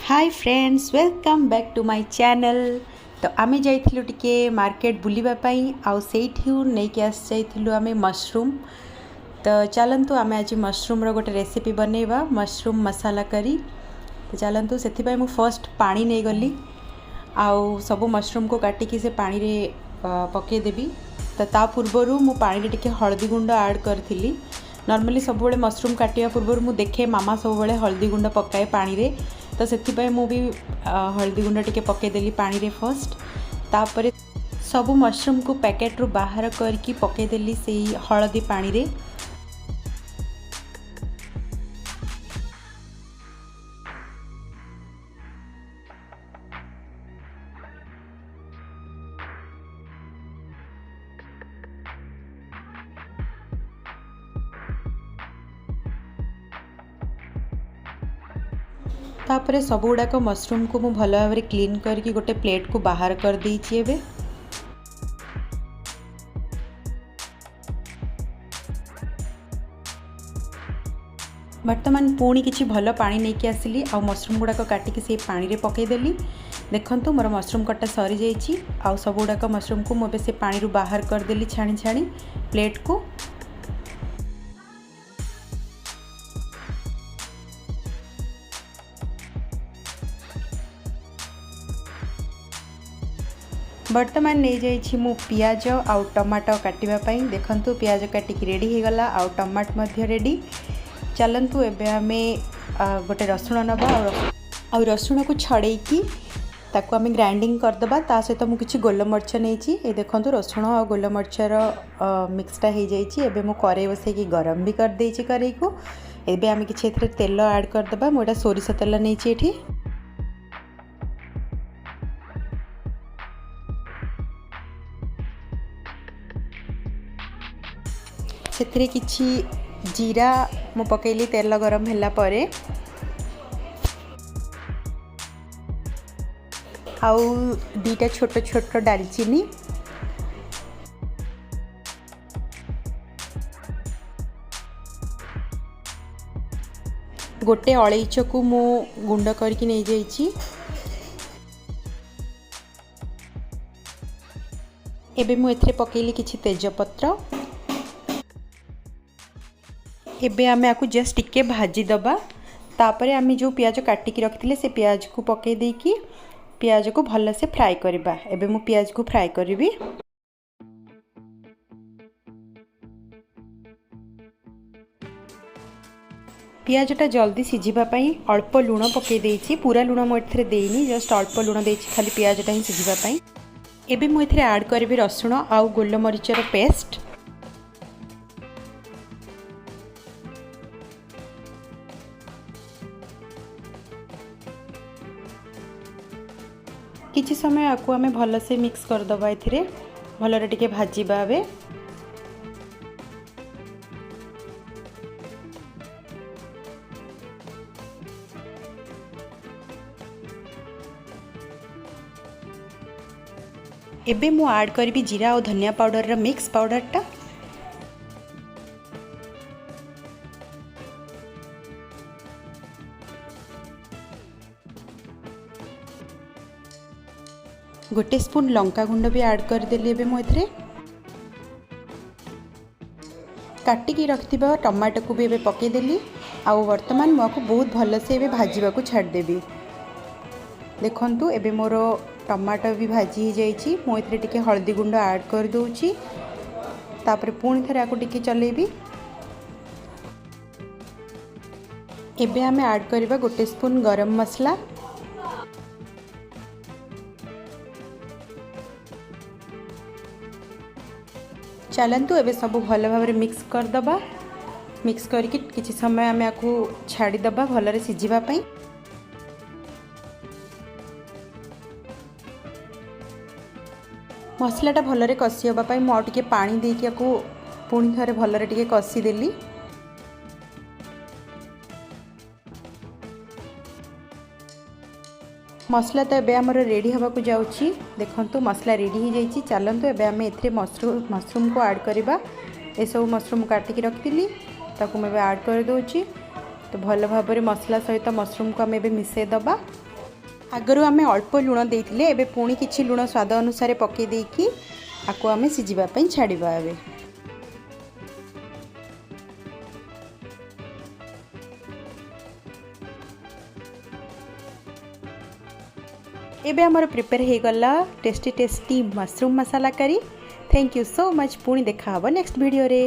Hi friends, welcome back to my channel. तो आमे जाइथिलु टिके मार्केट बुलिबा पई आउ सेठिउ नै के आस जाइथिलु आमे मशरूम। तो चलंतु आमे आज मशरूम रो गोटे रेसिपी बनेबा, मशरूम मसाला करी। तो चलंतु सेथि पई मु फर्स्ट पानी नै गली आउ सब मशरूम को काटी के से पानी रे पके देबी। तो ता पूर्वरु मु पानी रे टिके हळदी गुंड ऐड करथिली। नॉर्मली सब बेले मशरूम काटिया पूर्वर मु देखे मामा सब बेले हळदी गुंड पकाए पानी रे। तो से मु भी हल्दी गुंड टिके पकेदेली पानी रे फर्स्ट। तापर सब मशरूम को पैकेट रू बाहर करके पकेदेली से हलदी पानी रे। तापर सब गुड़ाक मशरूम को मु भल भाव क्लीन करके गोटे प्लेट को बाहर कर देइछि। एबे वर्तमान पुणी किछि भल पानी नहीं कि आसिली आ मशरूम गुड़ाक काटिकी से पानी रे पकेदेली। देखंतु मोर मशरूम कटा सरी जाइछि आ सब गुड़ाक मशरूम को मुझे से पानी रू बाहर कर देली छाणी छाणी प्लेट को। वर्तमान नहीं जाइछि मु पियाज आउ टमाटो काटिबा पई। देखंतु पियाज काटिक रेडी हो गला आउ टमाट मध्य रेडी। चलंतु एबे आमे गोटे रसुण नबा आउ रसुण को छड़ेकी ताको आमे ग्राइंडिंग कर दबा। ता सहित मु किछि गोलमरच नेछि। ए देखंतु रसुण आ गोलमरचर मिक्सटा हो जाइछि। एबे मु करेई बसे की गरम भी कर देछि करेई को। एबे आमे किछि एथरे तेल ऐड कर दबा। मोटा सोरिष तेल नेछि एठी। सेथिरे किछि जीरा मु पकेली तेल गरम होला परे आउ दीटा छोट छोट दालचीनी गोटे अलैच को मु गुंड करके नहीं जाइछि। एबे मु एथरे पकेली किछि तेजपत्र। एबे आमे आकु जस्ट टिके भाजी दबा। तापरे आमे जो प्याज काटिकी रखिथिले से प्याज को पके देकी प्याज को भल से फ्राई करबा। एबे मु प्याज को फ्राई करबी। प्याजटा जल्दी सिझिबा पई अल्प लूण पके देइछि। पूरा लूण मु एथरे देइनी, जस्ट अल्प लूण देइछि खाली प्याजटा ही सिझिबा पई। एबे मु एथरे ऐड करबी रसुण आउ गोलमरिचर पेस्ट। किछि समय आकु आमे भल से मिक्स कर दबा। एथिरे भलरे टिके भाजीबा। बे एबे मु ऐड करबी जीरा और धनिया पाउडर रा मिक्स पाउडरटा। गोटे स्पून लंका गुंड भी ऐड कर देली। एबे मु एथरे काटिकी रखिथिबा टमाटो को भी एबे पके देली आउ वर्तमान मु आकु बहुत भल से एबे भाजीबा को छाड़ देबी। देखंतु एबे मोर टमाटो भी भाजी हो जाइछि। मु एथरे टिके हळदी गुंड ऐड कर दोछि। तापर पुणी थरे आकु टिके चलेबी। एबे आमे ऐड करबा गोटे स्पून गरम मसला। चलंतु एबे सब भल भाव मिक्स कर दबा। मिक्स करके किछि समय आमे आकु छाड़ी दबा भल रे सिझिबा पई। मसलाटा भल रे कसी होबा पई मु आ टिके पानी देकी आकु पुणी थरे भल रे टिके कसी देली। मसला तो एबे हमर रेडी हवा को जाउची। देखंतु मसला रेडी हो जाइछि। चलंतु एबे आमे एथरे मशरूम को ऐड करबा। ए सब मशरूम काटिकी रखिली ताकू मैं ऐड कर दोछि। तो भल भाव मसला सहित मशरूम को आम मिसई दबा। आगरू आमे अल्प लुण देइथिले एबे पुणी किछि लुण स्वाद अनुसार पके देइकी आको आमे सिजिबा पई छाडिबा। एबे हमर प्रिपेयर हे गला टेस्टी टेस्टी मशरूम मसाला करी। Thank you so much. पुणी देखा हबो नेक्स्ट वीडियो रे।